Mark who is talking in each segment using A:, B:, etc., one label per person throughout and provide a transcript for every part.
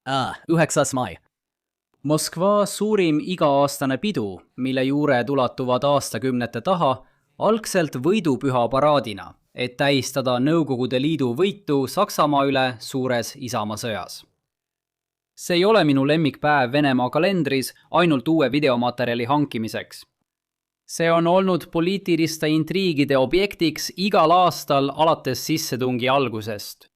A: 9. mai. Moskva suurim iga-aastane pidu, mille juured ulatuvad aastakümnete taha, algselt võidupüha paraadina, et tähistada Nõukogude Liidu võitu Saksamaa üle suures Isamaasõjas. See ei ole minu lemmikpäev Venemaa kalendris ainult uue videomaterjali hankimiseks. See on olnud poliitiliste intriigide objektiks igal aastal alates sissetungi algusest.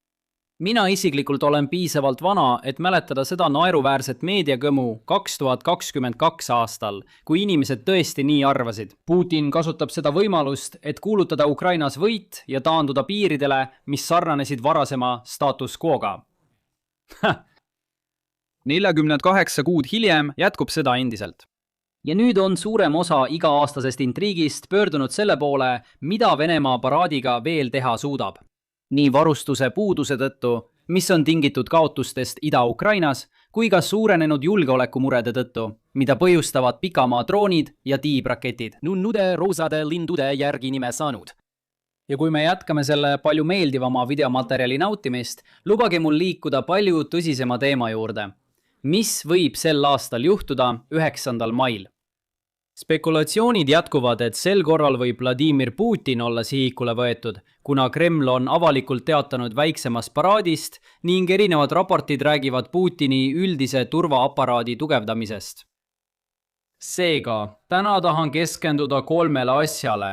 A: Mina isiklikult olen piisavalt vana, et mäletada seda naeruväärset meediakõmu 2022 aastal, kui inimesed tõesti nii arvasid. Putin kasutab seda võimalust, et kuulutada Ukrainas võit ja taanduda piiridele, mis sarnanesid varasema status quo'ga. 48 kuud hiljem jätkub seda endiselt. Ja nüüd on suurem osa iga-aastasest intriigist pöördunud selle poole, mida Venemaa paraadiga veel teha suudab. Nii varustuse puuduse tõttu, mis on tingitud kaotustest Ida-Ukrainas, kui ka suurenenud julgeolekumurede tõttu, mida põhjustavad pikamaa droonid ja tiibraketid. Nunnude roosade lindude järgi nime saanud. Ja kui me jätkame selle palju meeldivama videomaterjali nautimist, lubage mul liikuda palju tõsisema teema juurde. Mis võib sel aastal juhtuda 9. mail? Spekulatsioonid jätkuvad, et sel korral võib Vladimir Putin olla sihikule võetud, kuna Kreml on avalikult teatanud väiksemast paraadist ning erinevad raportid räägivad Putini üldise turvaaparaadi tugevdamisest. Seega, täna tahan keskenduda 3 asjale.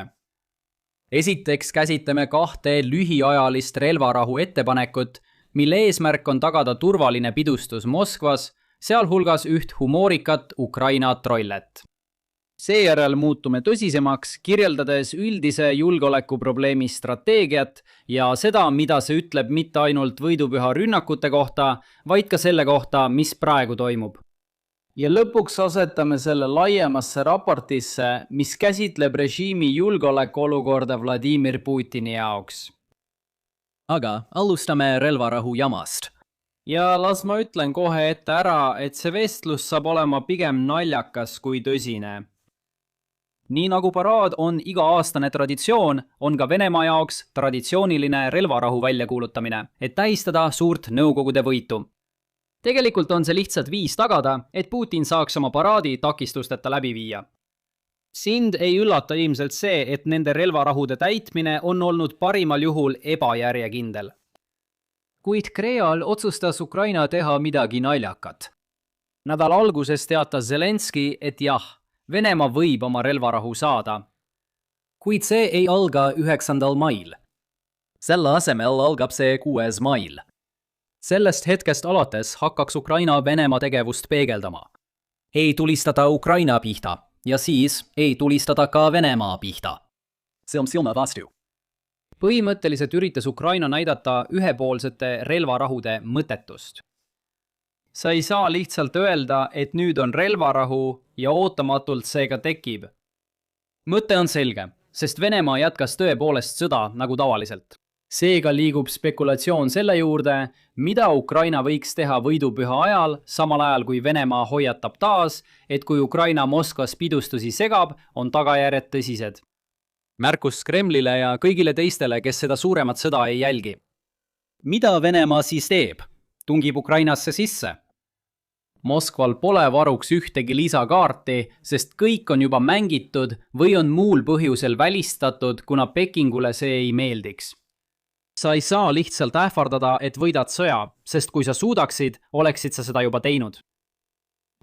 A: Esiteks käsitleme 2 lühiajalist relvarahu ettepanekut, mille eesmärk on tagada turvaline pidustus Moskvas, sealhulgas üht humoorikat Ukraina trollet. Seejärel muutume tõsisemaks, kirjeldades üldise julgeolekuprobleemi strateegiat ja seda, mida see ütleb mitte ainult võidupüha rünnakute kohta, vaid ka selle kohta, mis praegu toimub. Ja lõpuks asetame selle laiemasse raportisse, mis käsitleb režiimi julgeolekuolukorda Vladimir Putini jaoks. Aga alustame relvarahu jamast. Ja las ma ütlen kohe ette ära, et see vestlus saab olema pigem naljakas kui tõsine. Nii nagu paraad on iga-aastane traditsioon, on ka Venemaa jaoks traditsiooniline relvarahu väljakuulutamine, et tähistada suurt Nõukogude võitu. Tegelikult on see lihtsalt viis tagada, et Putin saaks oma paraadi takistusteta läbi viia. Sind ei üllata ilmselt see, et nende relvarahude täitmine on olnud parimal juhul ebajärjekindel. Kuid Kreal otsustas Ukraina teha midagi naljakat. Nädal alguses teatas Zelenski, et jah, Venemaa võib oma relvarahu saada. Kuid see ei alga 9. mail. Selle asemel algab see 6. mail. Sellest hetkest alates hakkaks Ukraina Venemaa tegevust peegeldama. Ei tulistada Ukraina pihta ja siis ei tulistada ka Venemaa pihta. See on silma vastu. Põhimõtteliselt üritas Ukraina näidata ühepoolsete relvarahude mõttetust. Sa ei saa lihtsalt öelda, et nüüd on relvarahu ja ootamatult see ka tekib. Mõte on selge, sest Venemaa jätkas tõepoolest sõda nagu tavaliselt. Seega liigub spekulatsioon selle juurde, mida Ukraina võiks teha võidupüha ajal, samal ajal kui Venemaa hoiatab taas, et kui Ukraina Moskvas pidustusi segab, on tagajärjed tõsised. Märkus Kremlile ja kõigile teistele, kes seda suuremat sõda ei jälgi. Mida Venemaa siis teeb? Tungib Ukrainasse sisse? Moskval pole varuks ühtegi lisakaarti, sest kõik on juba mängitud või on muul põhjusel välistatud, kuna Pekingule see ei meeldiks. Sa ei saa lihtsalt ähvardada, et võidad sõja, sest kui sa suudaksid, oleksid sa seda juba teinud.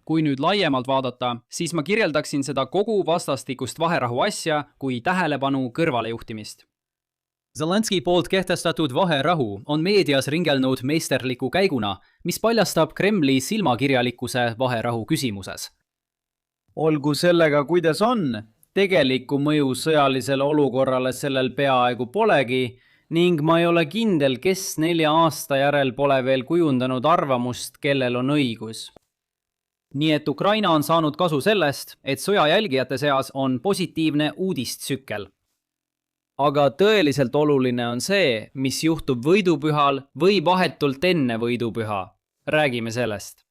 A: Kui nüüd laiemalt vaadata, siis ma kirjeldaksin seda kogu vastastikust vaherahu asja kui tähelepanu kõrvalejuhtimist. Zelenski poolt kehtestatud vaherahu on meedias ringelnud meisterliku käiguna, mis paljastab Kremli silmakirjalikkuse vaherahu küsimuses. Olgu sellega, kuidas on, tegelikku mõju sõjalisele olukorrale sellel peaaegu polegi ning ma ei ole kindel, kes 4 aasta järel pole veel kujundanud arvamust, kellel on õigus. Nii et Ukraina on saanud kasu sellest, et sõja jälgijate seas on positiivne uudistsükkel. Aga tõeliselt oluline on see, mis juhtub võidupühal või vahetult enne võidupüha. Räägime sellest.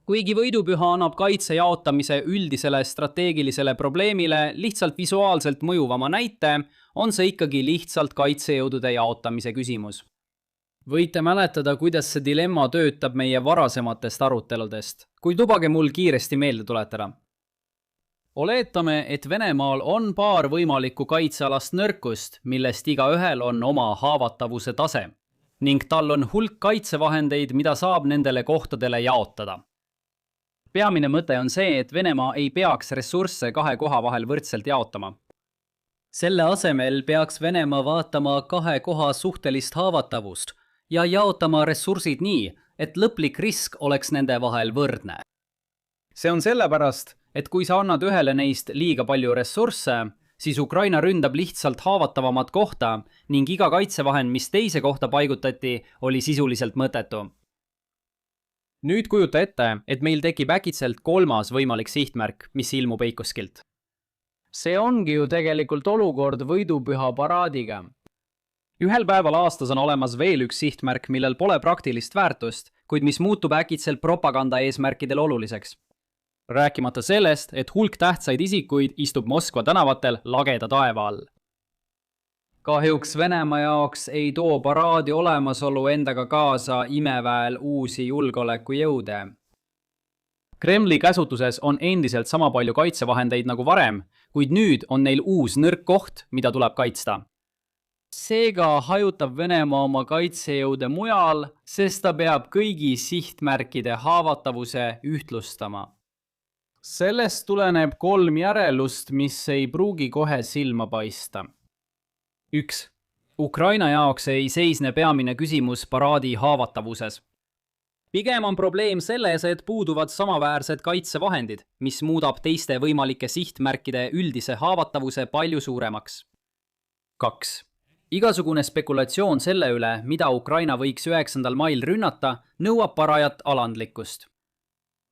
A: Kuigi võidupüha annab kaitse jaotamise üldisele strateegilisele probleemile lihtsalt visuaalselt mõjuvama näite, on see ikkagi lihtsalt kaitsejõudude jaotamise küsimus. Võite mäletada, kuidas see dilemma töötab meie varasematest aruteludest, kuid lubage mul kiiresti meelde tuletada. Oletame, et Venemaal on paar võimalikku kaitsealast nõrkust, millest igaühel on oma haavatavuse tase, ning tal on hulk kaitsevahendeid, mida saab nendele kohtadele jaotada. Peamine mõte on see, et Venemaa ei peaks ressursse kahe koha vahel võrdselt jaotama. Selle asemel peaks Venemaa vaatama kahe koha suhtelist haavatavust ja jaotama ressursid nii, et lõplik risk oleks nende vahel võrdne. See on sellepärast, et kui sa annad ühele neist liiga palju ressursse, siis Ukraina ründab lihtsalt haavatavamat kohta ning iga kaitsevahend, mis teise kohta paigutati, oli sisuliselt mõttetu. Nüüd kujuta ette, et meil tekib äkitselt kolmas võimalik sihtmärk, mis ilmub ei kuskilt. See ongi ju tegelikult olukord võidupüha paraadiga. Ühel päeval aastas on olemas veel üks sihtmärk, millel pole praktilist väärtust, kuid mis muutub äkitselt propaganda eesmärkidel oluliseks. Rääkimata sellest, et hulk tähtsaid isikuid istub Moskva tänavatel lageda taeva all. Kahjuks Venemaa jaoks ei too paraadi olemasolu endaga kaasa imeväel uusi julgeolekujõude. Kremli käsutuses on endiselt sama palju kaitsevahendeid nagu varem, kuid nüüd on neil uus nõrk koht, mida tuleb kaitsta. Seega hajutab Venemaa oma kaitsejõude mujal, sest ta peab kõigi sihtmärkide haavatavuse ühtlustama. Sellest tuleneb 3 järeldust, mis ei pruugi kohe silma paista. 1. Ukraina jaoks ei seisne peamine küsimus paraadi haavatavuses. Pigem on probleem selles, et puuduvad samaväärsed kaitsevahendid, mis muudab teiste võimalike sihtmärkide üldise haavatavuse palju suuremaks. 2. Igasugune spekulatsioon selle üle, mida Ukraina võiks 9. mail rünnata, nõuab parajat alandlikkust.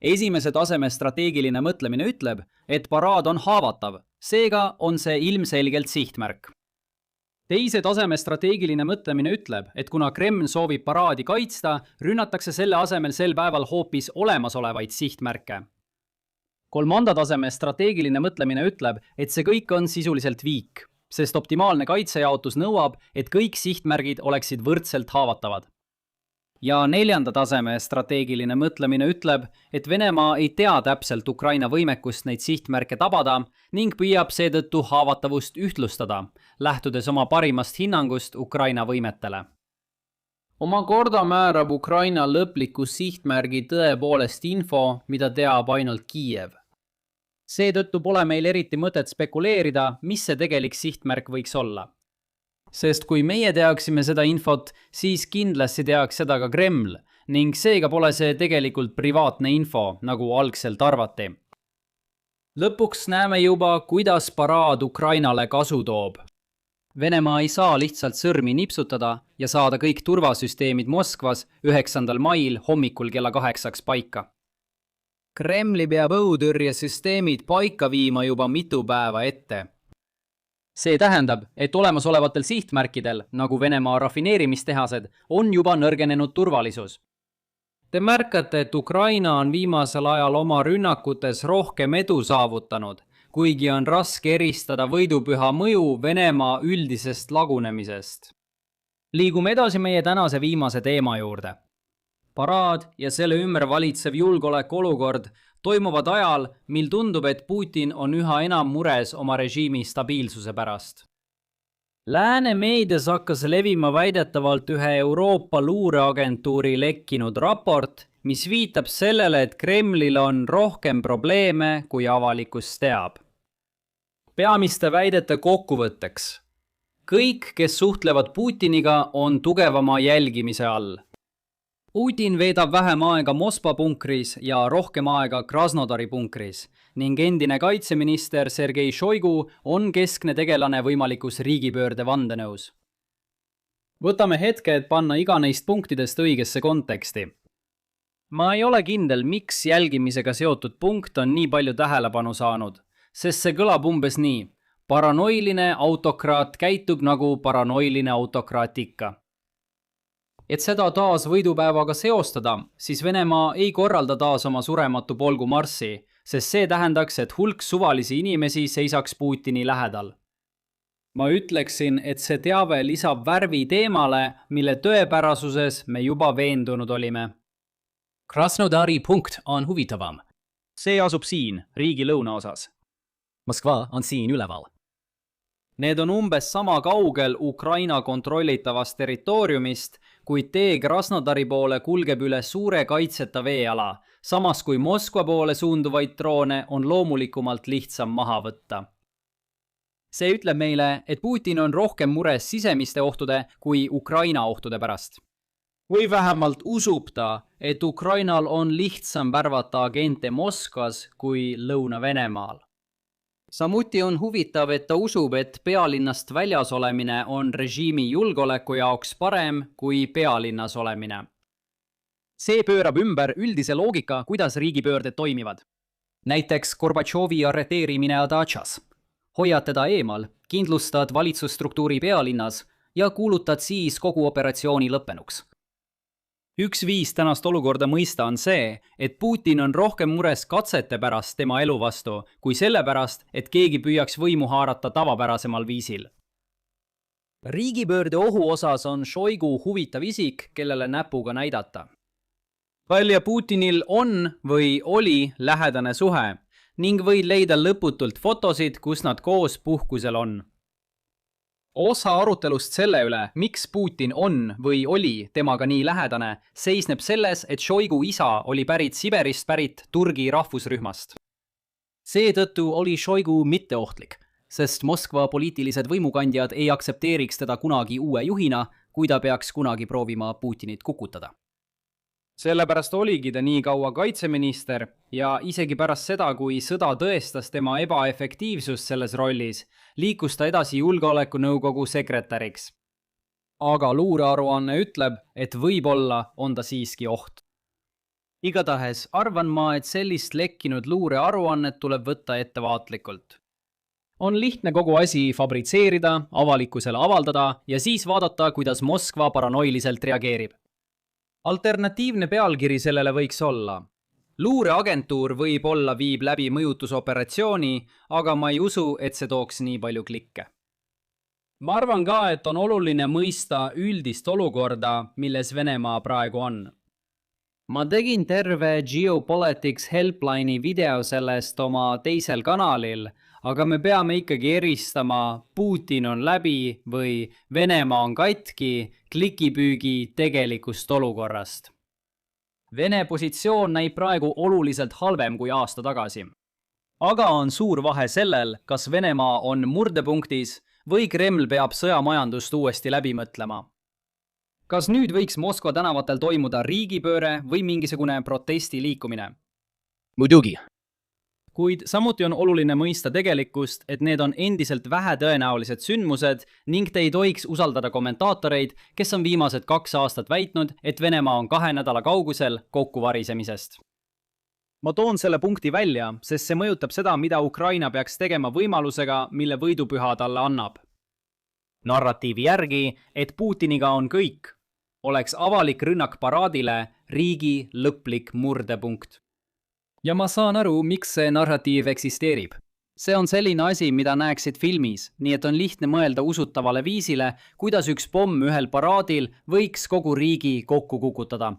A: Esimese taseme strateegiline mõtlemine ütleb, et paraad on haavatav, seega on see ilmselgelt sihtmärk. Teise taseme strateegiline mõtlemine ütleb, et kuna Kreml soovib paraadi kaitsta, rünnatakse selle asemel sel päeval hoopis olemasolevaid sihtmärke. Kolmanda taseme strateegiline mõtlemine ütleb, et see kõik on sisuliselt viik, sest optimaalne kaitsejaotus nõuab, et kõik sihtmärgid oleksid võrdselt haavatavad. Ja 4. taseme strateegiline mõtlemine ütleb, et Venemaa ei tea täpselt Ukraina võimekust neid sihtmärke tabada ning püüab seetõttu haavatavust ühtlustada, lähtudes oma parimast hinnangust Ukraina võimetele. Omakorda määrab Ukraina lõpliku sihtmärgi tõepoolest info, mida teab ainult Kiiev. Seetõttu pole meil eriti mõtet spekuleerida, mis see tegelik sihtmärk võiks olla. Sest kui meie teaksime seda infot, siis kindlasti teaks seda ka Kreml ning seega pole see tegelikult privaatne info, nagu algselt arvati. Lõpuks näeme juba, kuidas paraad Ukrainale kasu toob. Venemaa ei saa lihtsalt sõrmi nipsutada ja saada kõik turvasüsteemid Moskvas 9. mail hommikul kella 8 paika. Kremli peab õhutõrjesüsteemid paika viima juba mitu päeva ette. See tähendab, et olemasolevatel sihtmärkidel, nagu Venemaa rafineerimistehased, on juba nõrgenenud turvalisus. Te märkate, et Ukraina on viimasel ajal oma rünnakutes rohkem edu saavutanud, kuigi on raske eristada võidupüha mõju Venemaa üldisest lagunemisest. Liigume edasi meie tänase viimase teema juurde. Paraad ja selle ümber valitsev julgeolekuolukord toimuvad ajal, mil tundub, et Putin on üha enam mures oma režiimi stabiilsuse pärast. Lääne meedias hakkas levima väidetavalt ühe Euroopa luureagentuuri lekkinud raport, mis viitab sellele, et Kremlil on rohkem probleeme, kui avalikkus teab. Peamiste väidete kokkuvõtteks. Kõik, kes suhtlevad Putiniga, on tugevama jälgimise all. Putin veedab vähem aega Moskva punkris ja rohkem aega Krasnodari punkris ning endine kaitseminister Sergei Shoigu on keskne tegelane võimalikus riigipöörde vandenõus. Võtame hetke, et panna iga neist punktidest õigesse konteksti. Ma ei ole kindel, miks jälgimisega seotud punkt on nii palju tähelepanu saanud, sest see kõlab umbes nii. Paranoiline autokraat käitub nagu paranoiline autokraat ikka. Et seda taas võidupäevaga seostada, siis Venemaa ei korralda taas oma surematu polgu marssi, sest see tähendaks, et hulk suvalisi inimesi seisaks Putini lähedal. Ma ütleksin, et see teave lisab värvi teemale, mille tõepärasuses me juba veendunud olime.
B: Krasnodari punkt on huvitavam.
A: See asub siin, riigi lõunaosas.
B: Moskva on siin üleval.
A: Need on umbes sama kaugel Ukraina kontrollitavast territooriumist, kuid tee Krasnodari poole kulgeb üle suure kaitseta veeala, samas kui Moskva poole suunduvaid droone on loomulikumalt lihtsam maha võtta. See ütleb meile, et Putin on rohkem mures sisemiste ohtude kui Ukraina ohtude pärast. Või vähemalt usub ta, et Ukrainal on lihtsam värvata agente Moskvas kui Lõuna-Venemaal. Samuti on huvitav, et ta usub, et pealinnast väljas olemine on režiimi julgeoleku jaoks parem kui pealinnas olemine. See pöörab ümber üldise loogika, kuidas riigipöörded toimivad. Näiteks Gorbatšovi arreteerimine Adachas. Hoiad teda eemal, kindlustad valitsusstruktuuri pealinnas ja kuulutad siis kogu operatsiooni lõppenuks. Üks viis tänast olukorda mõista on see, et Putin on rohkem mures katsete pärast tema elu vastu, kui selle pärast, et keegi püüaks võimu haarata tavapärasemal viisil. Riigipöörde ohu osas on Šoigu huvitav isik, kellele näpuga näidata. Välja Putinil on või oli lähedane suhe ning võid leida lõputult fotosid, kus nad koos puhkusel on. Osa arutelust selle üle, miks Putin on või oli temaga nii lähedane, seisneb selles, et Šoigu isa oli pärit Siberist pärit Turgi rahvusrühmast. Seetõttu oli Šoigu mitteohtlik, sest Moskva poliitilised võimukandjad ei aktsepteeriks teda kunagi uue juhina, kui ta peaks kunagi proovima Putinit kukutada. Sellepärast oligi ta nii kaua kaitseminister ja isegi pärast seda, kui sõda tõestas tema ebaefektiivsust selles rollis, liikus ta edasi julgeolekunõukogu sekretäriks. Aga luurearuanne ütleb, et võib-olla on ta siiski oht. Igatahes arvan ma, et sellist lekkinud luurearuannet tuleb võtta ettevaatlikult. On lihtne kogu asi fabritseerida, avalikkusele avaldada ja siis vaadata, kuidas Moskva paranoiliselt reageerib. Alternatiivne pealkiri sellele võiks olla. Luureagentuur võib-olla viib läbi mõjutusoperatsiooni, aga ma ei usu, et see tooks nii palju klikke. Ma arvan ka, et on oluline mõista üldist olukorda, milles Venemaa praegu on. Ma tegin terve Geopolitics Helpline'i video sellest oma teisel kanalil, aga me peame ikkagi eristama Putin on läbi või Venemaa on katki klikipüügi tegelikust olukorrast. Vene positsioon näib praegu oluliselt halvem kui aasta tagasi. Aga on suur vahe sellel, kas Venemaa on murdepunktis või Kreml peab sõjamajandust uuesti läbi mõtlema. Kas nüüd võiks Moskva tänavatel toimuda riigipööre või mingisugune protestiliikumine?
B: Muidugi.
A: Kuid samuti on oluline mõista tegelikkust, et need on endiselt vähetõenäolised sündmused ning te ei tohiks usaldada kommentaatoreid, kes on viimased 2 aastat väitnud, et Venemaa on 2 nädala kaugusel kokkuvarisemisest. Ma toon selle punkti välja, sest see mõjutab seda, mida Ukraina peaks tegema võimalusega, mille võidupüha talle annab. Narratiivi järgi, et Putiniga on kõik, oleks avalik rünnak paraadile riigi lõplik murdepunkt. Ja ma saan aru, miks see narratiiv eksisteerib. See on selline asi, mida näeksid filmis, nii et on lihtne mõelda usutavale viisile, kuidas üks pomm ühel paraadil võiks kogu riigi kokku kukutada.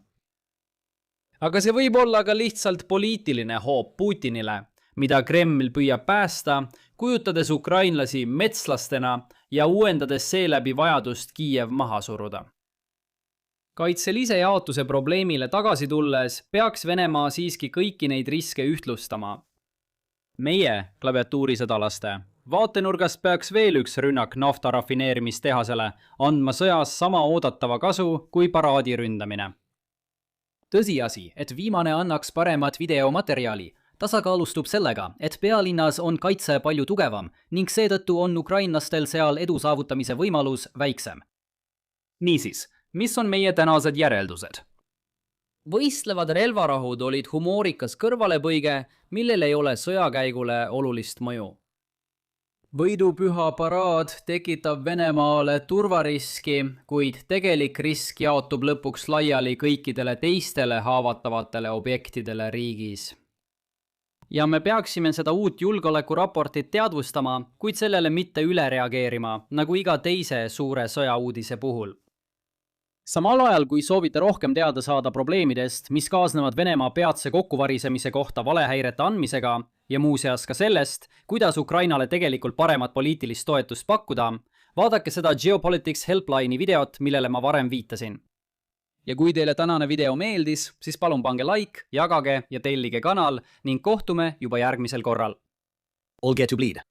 A: Aga see võib olla ka lihtsalt poliitiline hoop Putinile, mida Kreml püüab päästa, kujutades ukrainlasi metslastena ja uuendades seeläbi vajadust Kiiev maha suruda. Kaitselise jaotuse probleemile tagasi tulles peaks Venemaa siiski kõiki neid riske ühtlustamama. Meie, klaviatuurisõdalaste, vaatenurgast peaks veel üks rünnak nafta rafineerimistehasele andma sõjas sama oodatava kasu kui paraadi ründamine. Tõsiasi, et viimane annaks paremat videomaterjali, tasakaalustub sellega, et pealinnas on kaitse palju tugevam ning seetõttu on ukrainlastel seal edu saavutamise võimalus väiksem. Niisiis, mis on meie tänased järeldused? Võistlevad relvarahud olid humoorikas kõrvalepõige, millel ei ole sõjakäigule olulist mõju. Võidupüha paraad tekitab Venemaale turvariski, kuid tegelik risk jaotub lõpuks laiali kõikidele teistele haavatavatele objektidele riigis. ja me peaksime seda uut julgeolekuraportit teadvustama, kuid sellele mitte üle reageerima, nagu iga teise suure sõjauudise puhul. Samal ajal, kui soovite rohkem teada saada probleemidest, mis kaasnevad Venemaa peatse kokkuvarisemise kohta valehäirete andmisega ja muuseas ka sellest, kuidas Ukrainale tegelikult paremat poliitilist toetust pakkuda, vaadake seda Geopolitics Helpline'i videot, millele ma varem viitasin. Ja kui teile tänane video meeldis, siis palun pange like, jagage ja tellige kanal ning kohtume juba järgmisel korral.
B: Olge tublid.